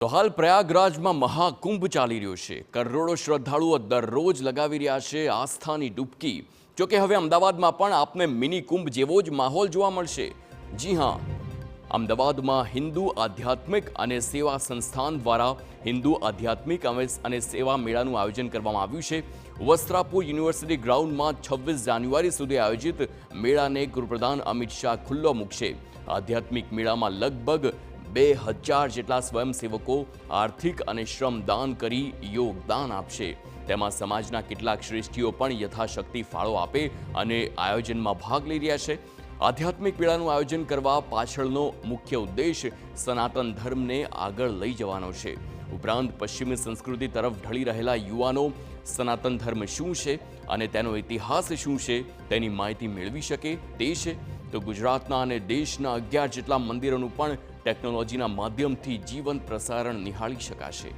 તો હાલ પ્રયાગરાજમાં મહાકુંભ ચાલી રહ્યો છે। કરોડો શ્રદ્ધાળુઓ દરરોજ લગાવી રહ્યા છે આસ્થાની ડૂબકી। જોકે હવે અમદાવાદમાં પણ આપને મિની કુંભ જેવો જ માહોલ જોવા મળશે। જી હા, અમદાવાદમાં હિન્દુ આધ્યાત્મિક અને સેવા સંસ્થાન દ્વારા હિન્દુ આધ્યાત્મિક અને સેવા મેળાનું આયોજન કરવામાં આવ્યું છે। વસ્ત્રાપુર યુનિવર્સિટી ગ્રાઉન્ડમાં 26 જાન્યુઆરી સુધી આયોજિત મેળાને ગૃહપ્રધાન અમિત શાહ ખુલ્લો મૂકશે। આધ્યાત્મિક મેળામાં લગભગ 2000 જેટલા સ્વયંસેવકો આર્થિક અને શ્રમદાન કરી યોગદાન આપશે। તેમાં સમાજના કેટલાક શ્રેષ્ઠીઓ પણ યથાશક્તિ ફાળો આપે અને આયોજનમાં ભાગ લઈ રહ્યા છે। આધ્યાત્મિક મેળાનું આયોજન કરવા પાછળનો મુખ્ય ઉદ્દેશ સનાતન ધર્મને આગળ લઈ જવાનો છે। ઉપરાંત પશ્ચિમી સંસ્કૃતિ તરફ ઢળી રહેલા યુવાનો સનાતન ધર્મ શું છે અને તેનો ઇતિહાસ શું છે તેની માહિતી મેળવી શકે તે છે। તો ગુજરાતના અને દેશના 11 જેટલા મંદિરોનું પણ ટેકનોલોજીના માધ્યમથી જીવંત પ્રસારણ નિહાળી શકાશે।